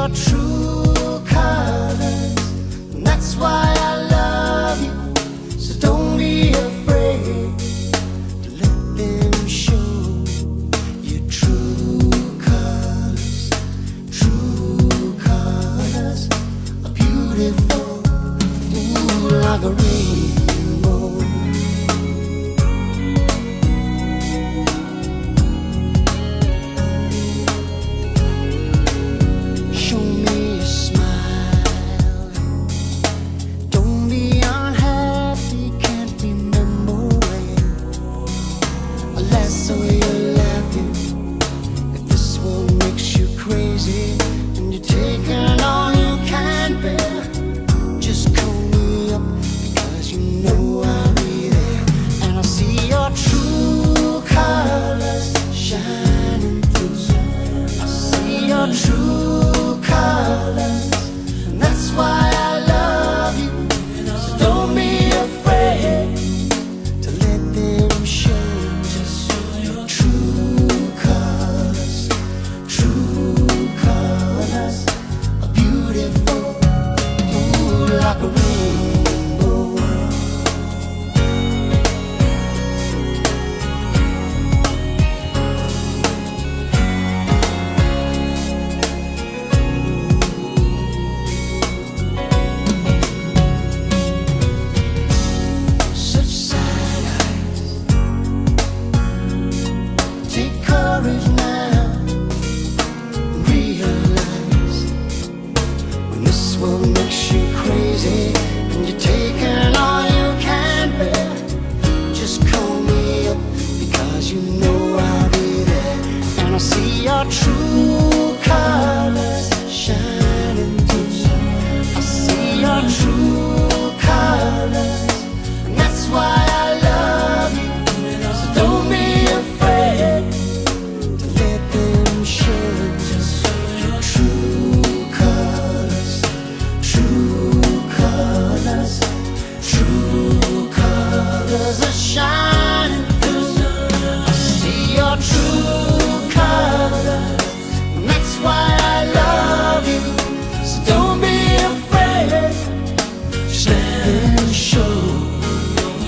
your true colors, and that's why I love you. So don't be afraid to let them show your true colors. True colors are beautiful, ooh, like a rainbow. Show me a smile. Don't be unhappy, can't remember when. Or last saw you laughing. If this one makes you crazy and you're taking all you can bear, just call me up because you know I'll be there. And I'll see your true colors shining through. I'll see your true colors, and that's why I love you. So don't be afraid to let them show your true colors. True colors are beautiful, ooh, like a rainbow. Such sad eyes. Take courage now. Realize when this world makes you crazy and you're taking all you can bear, just call me up because you know I'll be there. And I'll see your true colors shining through. I'll see your true colors, and that's why I love you. So don't be afraid to let them show your true colors. True colors. True colors are shining through. I see your true colors, and that's why I love you. So don't be afraid. Just let them show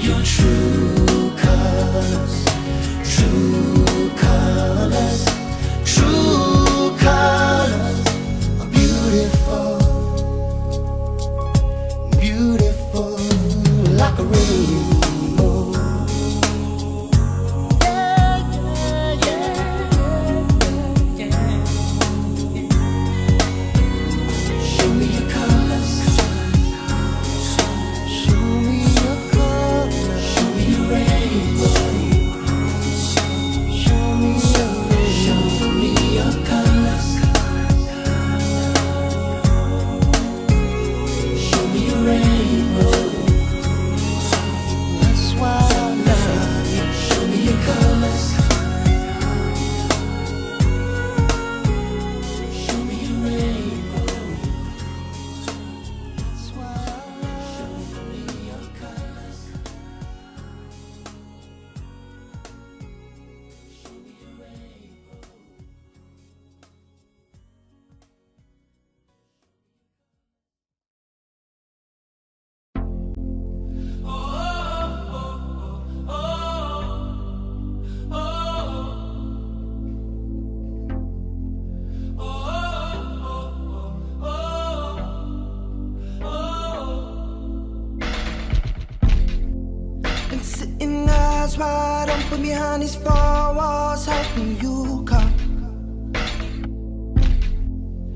your true colors. True colors. True colors are beautiful, beautiful, like a rainbow. Yeah, yeah, yeah, yeah. Show me your colors. Show me your colors. Show me your rainbow. Show me your colors. Show me your rainbow. That's why I love you. Show me your colors. Show me your rainbow. That's why I love you. Show me your colors. Show me your rainbow. Been sitting eyes wide open behind these four walls, hoping you come.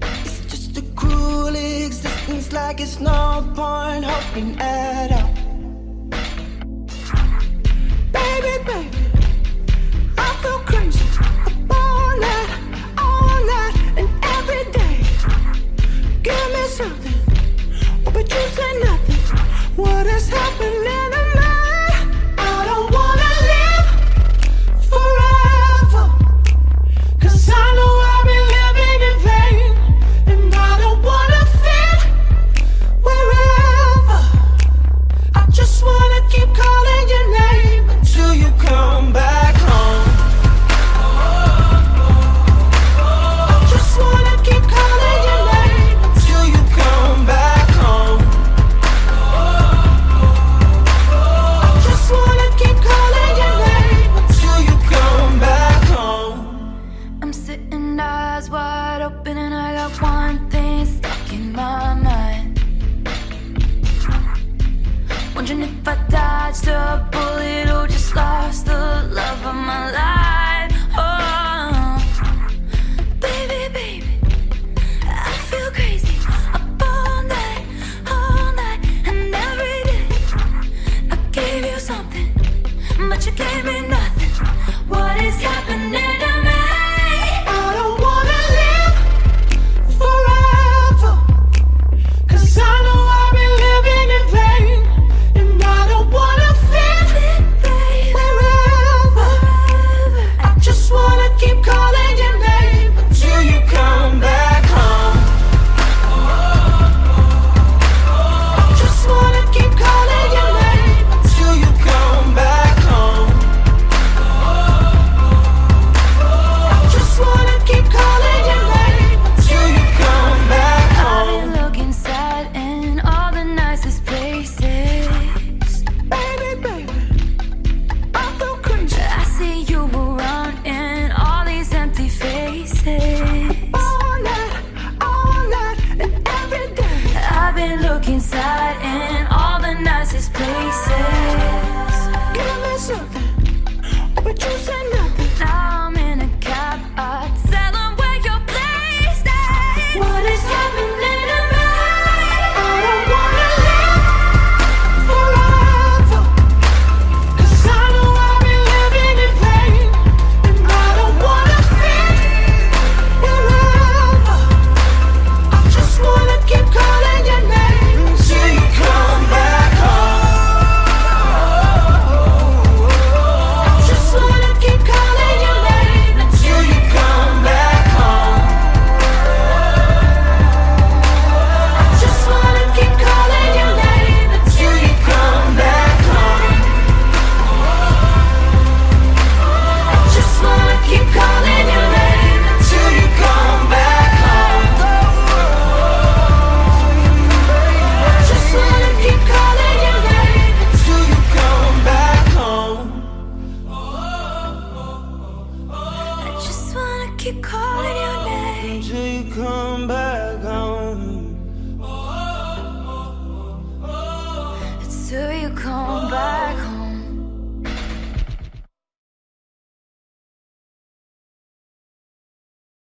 It's just a cruel existence, like it's no point hoping at all. Baby, baby, I feel crazy up all night, and every day. Give me something, oh, but you say nothing. What is happening to me? I don't wanna live forever, 'cause I know I've been living in vain, and I don't wanna fit wherever. I one thing stuck in my mind. Wondering if I dodged a bullet or just lost the love of my life. Oh, baby, baby, I feel crazy up all night, and every day. I gave you something, but you gave me nothing. What is happening to me? I don't wanna live forever, 'cause I know I've been living in vain. And I don't wanna feel it, baby, forever. I just wanna keep calling your name until you come back home. I just wanna keep calling your name until you come back home. I just wanna keep calling your name until you come back I've home. been looking sad in all the nicest places. Baby, baby, I feel crazy. I see you around in all these empty faces. All night, and every day. I've been looking sad in all the nicest places. Give me something, but you say nothing. Now I'm in a cab, I tell them where your place is. What is happening to me? I don't wanna live forever, 'cause I know I've been living in pain. And I don't wanna feel forever. I just wanna keep calling your name until you come back home. I just wanna keep calling your name until you come back home. I just wanna keep calling your name until you come back home. I just wanna keep calling your name until you come back home. I just wanna keep calling your name until you come back home. I just wanna keep calling your name. Until you come back home. Till you come